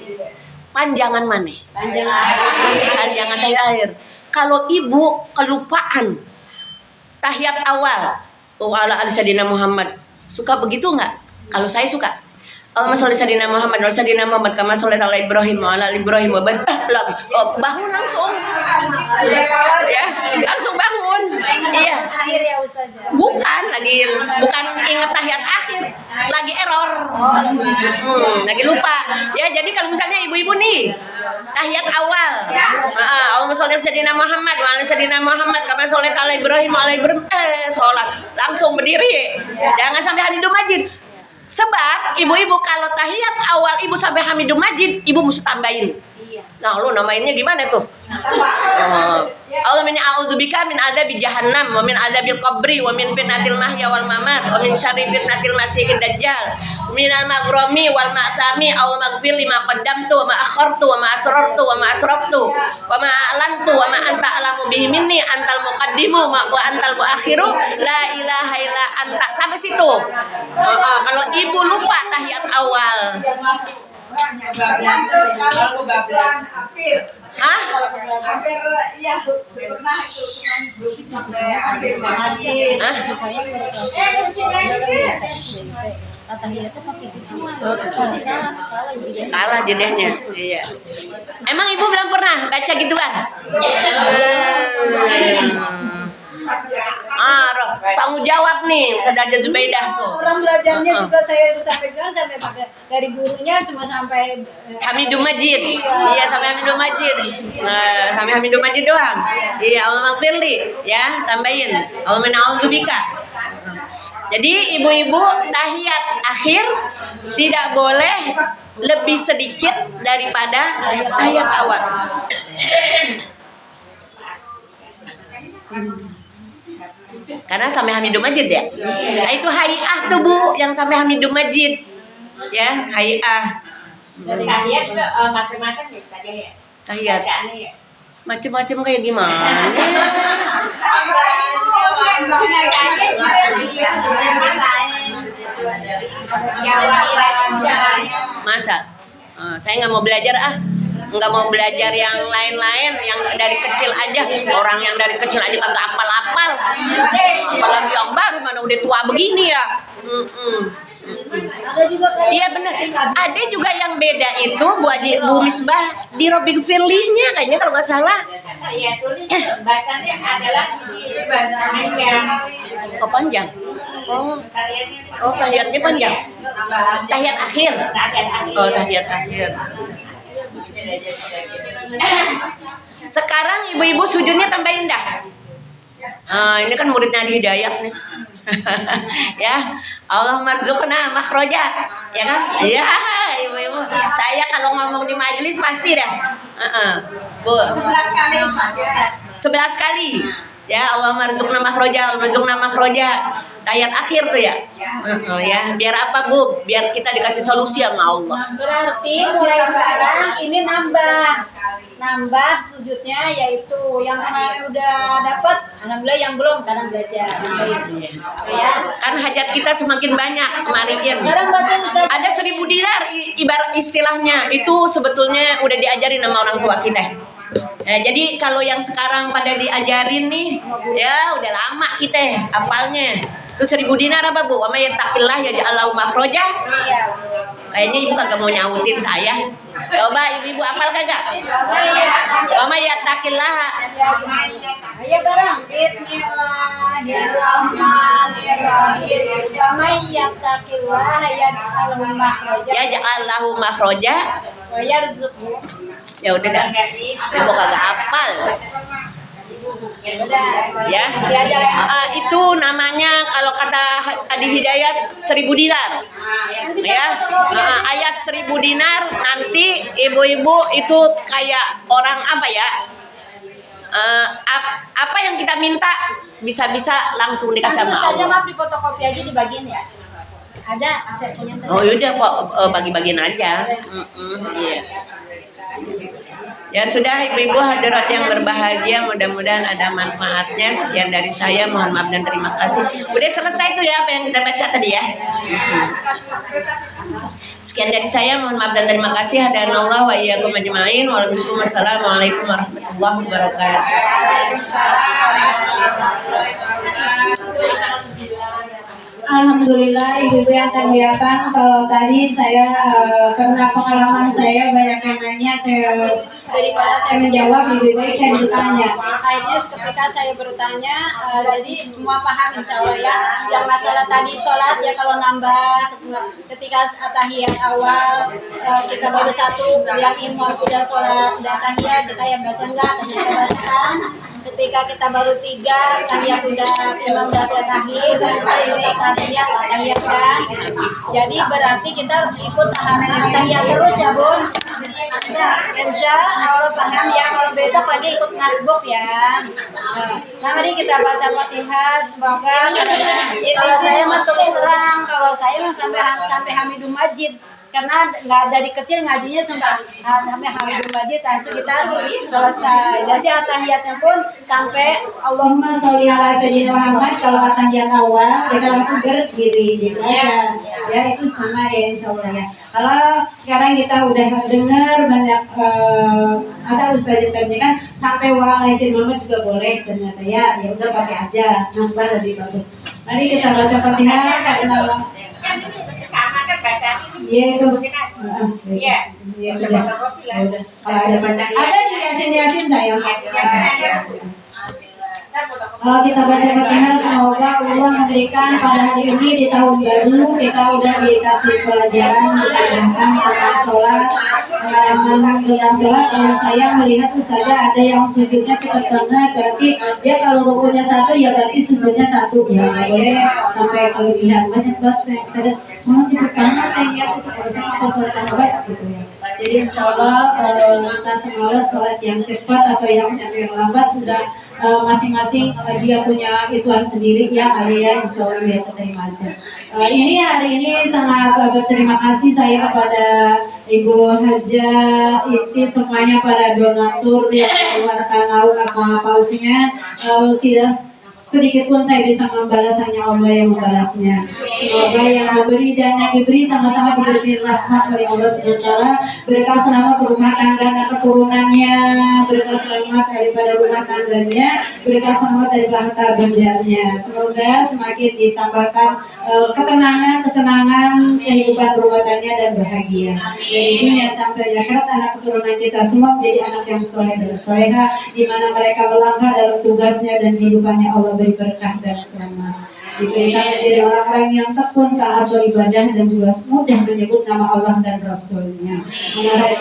Panjangan mana? Panjangan tahiyat akhir. Kalau ibu kelupaan tahiyat awal, wa ala ali sayyidina Muhammad, suka begitu nggak? Kalau saya suka. Allahumma sholli sayyidina Muhammad wa sayyidina Muhammad kama sholli ala Ibrahim wa ala Ibrahim wa barik bangun langsung. Ya, langsung bangun. Iya. Akhir ya Ustazah. Bukan ingat tahiyat akhir, lagi error. Lagi lupa. Ya, jadi kalau misalnya ibu-ibu nih tahiyat awal. Allahumma sholli ala sayyidina Muhammad wa ala sayyidina Muhammad kama sholli ala Ibrahim wa ala Ibrahim sholat langsung berdiri. Jangan sampai Hamidum Majid. Sebab ibu-ibu kalau tahiyat awal ibu sampai Hamidum Majid, ibu mesti tambahin. Nah, lu namainnya gimana tuh? Allah min a'udzubika min adzabi jahannam wa min adzabil qabri wa min fitnatil mahya wal mamat wa min syarri fitnatil masiihid dajjal minal maghrami wal ma'sami aw maghfir lima qaddamtu wa ma akhartu wa ma asrartu wa ma asraftu wa ma a'lantu wa ma anta alamu bihi minni antal muqaddimu wa antal muakhiru la ilaha illa anta. Sampai situ. Kalau ibu lupa tahiyat awal, kalau kebablasan hampir ya pernah itu belum sampai hampir Majid. Kalah jedehnya. Iya. Emang ibu belum pernah baca gituan? Tanggung jawab nih Ustazah Zubaidah tuh. Orang belajarnya juga saya sampai sekarang sampai pakai dari gurunya cuma sampai Hamidum Majid. Iya, sampai Hamidum Majid. Sampai Hamidum Majid doang. Iya, Allah firli ya, tambahin. Allah a'udzubika. Jadi ibu-ibu tahiyat akhir tidak boleh lebih sedikit daripada tahiyat awal. Karena sampai Hamidum Majid ya. Nah, itu hay'ah tuh Bu, yang sampai Hamidum Majid. Ya, hay'ah. Tahiyat juga macam-macam ya tadi ya. Tahiyat. Bacaannya ya. Macam-macam kayak gimana? Masa? Saya nggak mau belajar nggak mau belajar yang lain-lain, yang dari kecil aja. Orang yang dari kecil aja kagak apal-apal, apalagi yang baru mana udah tua begini ya. Iya benar. Ada juga yang beda itu Bu Misbah di Robin Firly-nya kayaknya kalau nggak salah. Ya tulis bacanya adalah panjang. Oh panjang. Oh tahiyatnya panjang. Tahiyat akhir. Oh tahiyat akhir. Sekarang ibu-ibu sujudnya tambahin dah. Ini kan muridnya Adi Hidayat nih. Ya, Allahumma rzuqna makhroja, ya kan? Ya, ibu-ibu. Saya kalau ngomong di majelis pasti dah. Bu. 11 kali saja. 11 kali. Ya, Allahumma rzuqna makhroja, Allahumma rzuqna makhroja. Ayat akhir tuh ya. Ya, biar apa, Bu? Biar kita dikasih solusi sama Allah. Berarti mulai sekarang ini nambah sujudnya, yaitu yang kemarin udah dapat, alhamdulillah, yang belum kadang belajar. Ya. Kan hajat kita semakin banyak kemarin. Sekarang baca Ustaz. Ada 1000 dinar ibarat istilahnya itu sebetulnya udah diajarin sama orang tua kita. Ya, jadi kalau yang sekarang pada diajarin nih, ya udah lama kita hafalnya. Itu 1000 dinar apa, Bu? Wa may yattaqillah yaj'al makhraja. Iya. Kayaknya ibu kagak mau nyautin saya. Coba ibu hafal kagak? Wa may yattaqillah. Ayo bareng. Bismillahirrahmanirrahim. Wa may yattaqillaha yaj'al makhraja. Yaj'al lahu makhraja. Wa yarzuqhu. Ya udah dah. Ibu kagak hafal. Ya, itu namanya kalau kata Adi Hidayat 1000 dinar. Ya, ayat 1000 dinar nanti ibu-ibu itu kayak orang apa ya? Apa yang kita minta bisa-bisa langsung dikasih sama saja Allah. maaf di fotokopi aja dibagiin ya. Ada asetnya. Oh yaudah kok bagi-bagiin aja. Iya. Ya sudah ibu-ibu hadirat yang berbahagia, mudah-mudahan ada manfaatnya. Sekian dari saya, mohon maaf dan terima kasih. Udah selesai tuh ya apa yang kita baca tadi ya. Sekian dari saya, mohon maaf dan terima kasih. Hadanallah wa iyyakum ajma'in. Wassalamualaikum warahmatullahi wabarakatuh. Alhamdulillah ibu-ibu yang saya muliakan, kalau tadi saya karena pengalaman saya banyak yang nanya, daripada saya menjawab lebih baik saya bertanya. Akhirnya ketika saya bertanya, jadi semua paham insya Allah ya. Yang masalah tadi sholat ya, kalau nambah ketika tahiyat awal kita baru satu, yang imam udah sholat udah tahiyat, kita yang baca enggak, kita bacakan. Ketika kita baru 3, tahiyat udah imam udah tahiyat, tahiyat kan. Jadi berarti kita ikut tahiyat terus ya Bun. Insya Allah paham ya. Kalau besok lagi ikut ngasbuk ya. Nah mari kita baca Fatihah. Semoga kalau saya mah terus terang, kalau saya sampai Hamidum Majid. Karena nggak dari kecil ngajinya sampai Hamidul Majid langsung kita selesai. Jadi atahiyatnya pun sampai Allahumma sholli ala sayyidina Muhammad. Kalau atahiyat awal kita langsung berdiri gitu ya. Ya itu sama ya insya Allah ya. Kalau sekarang kita udah dengar banyak ada ustaz yang tadi kan sampai wa ala sayyidina Muhammad juga boleh ternyata ya. Ya udah pakai aja, nambah lebih bagus. Mari kita baca Fatihah karena Sama kan bacaan ini. iya itu. Iya. Iya sudah. Kalau ada di Yasin saya. Kita baca Fatihah, semoga Allah memberikan pada hari ini di tahun baru kita udah dikasih pelajaran tentang sholat, tentang sholat. Kalau saya melihat tuh saja ada yang sujudnya cepat banget, berarti dia kalau rukunya 1 ya berarti sujudnya 1 ya, nggak boleh sampai kelebihan. Banyak banget saya semua cepat banget saya lihat itu harusnya kita sholat banget gitu ya. Jadi insya Allah kita semoga sholat yang cepat atau yang lambat udah masing-masing dia punya ituan sendiri ya kali ya, insya Allah dia terima aja. Ini hari ini sangat berterima kasih saya kepada Ibu Haja, Isti, semuanya para donatur yang mengeluarkan apa pausnya. Tidak sedikit pun saya bisa membalas, hanya Allah yang membalasnya. Semoga yang memberi dan yang diberi sama-sama diberi rahmat oleh Allah SWT, berkah selamat rumah tangga dan keturunannya, berkah selamat daripada rumah tangganya, berkah selamat dari harta bendanya. Semoga semakin ditambahkan ketenangan, kesenangan, kehidupan rumah tangga dan bahagia. Dari dunia sampai akhirat, anak keturunan kita semua menjadi anak yang soleh dan soleha, di mana mereka melangkah dalam tugasnya dan kehidupannya Allah beri berkah dan selamat. Diberikan menjadi orang-orang yang tekun taat beribadah dan juga mudah menyebut nama Allah dan Rasulnya.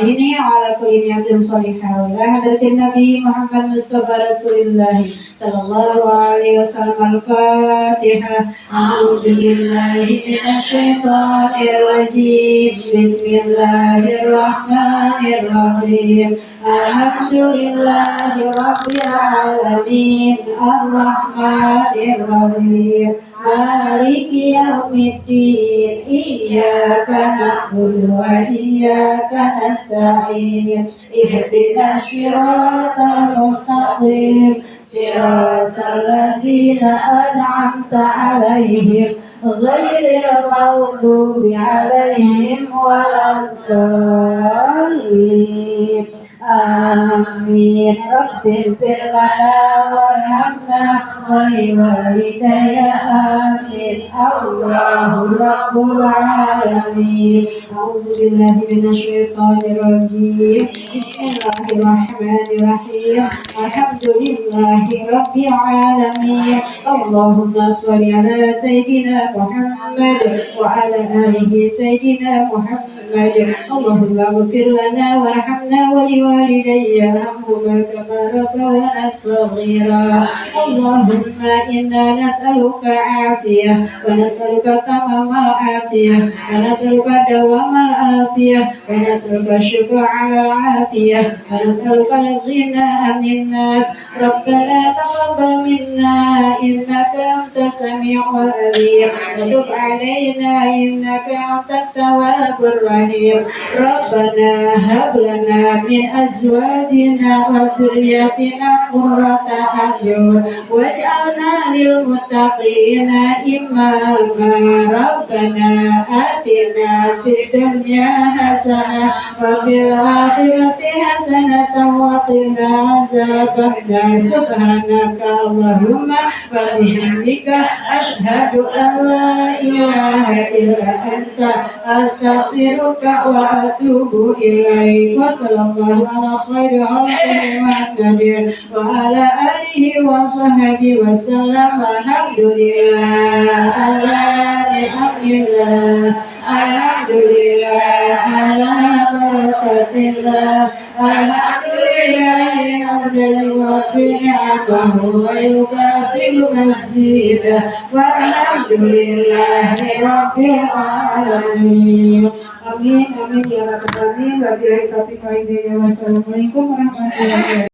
Ini ala kulli niyatin salihah wa hadratin Nabi Muhammad Mustafa Rasulullah sallallahu alaihi wasallam. Al-Fatihah. A'udzubillahi minasyaitonir rajim. Bismillahirrahmanirrahim. Alhamdulillahi rabbil alamin. Ar-Rahmanir-Rahim. Maliki yaumiddin. Iyyaka na'budu wa iyyaka nasta'in. Ihdinas siratal mustaqim. Siratal ladzina an'amta 'alaihim ghairil maghdubi 'alaihim waladdallin. Amin. Rabbighfir lana warhamna wa liwalidayya. Amin. Allahu Rabbul Alamin. A'udzu billahi minasyaitonir rajim. Bismillahirrahmanirrahim. Alhamdulillahi Rabbil Alamin. Allahumma sholli ala Sayyidina Muhammad wa ala alihi Sayyidina Muhammad. Allahumma ighfir lana warhamna wa liwalidayya warhamhuma kama rabbayana shaghira. Allahumma inna nas'aluka afiyah wa nas'aluka tamamal afiyah wa nas'aluka dawamal afiyah wa nas'aluka syukra ala afiyah wa nas'aluka al-ghina 'anil nas. Rabbana taqabbal minna innaka antas sami'ul 'alim wa tub 'alaina innaka antat tawwabur rahim. Rabbana hab lana min azwajina wa dhurriyyatina qurrata a'yun waj'alna lil muttaqina imama. Rabbana atina fid dunya hasanah wa fil akhirati hasanah wa qina adzabannar. Subhanaka Allahumma wa bihamdika asyhadu an la ilaha illa anta astaghfiruka wa atubu ilaik. Wa sallallahu ala khairi khalqihi Muhammadin wa ala alihi wa sahbihi wa sallam. Alhamdulillah ala ni'matillah. Alhamdulillah ala barakatillah. Alhamdulillah hamdan yuwaffi ni'amahu wa yukafi'u mazidah. Walhamdulillahi rabbil alamin. Amin, amin ya rabbal alamin. Wassalamualaikum warahmatullahi wabarakatuh.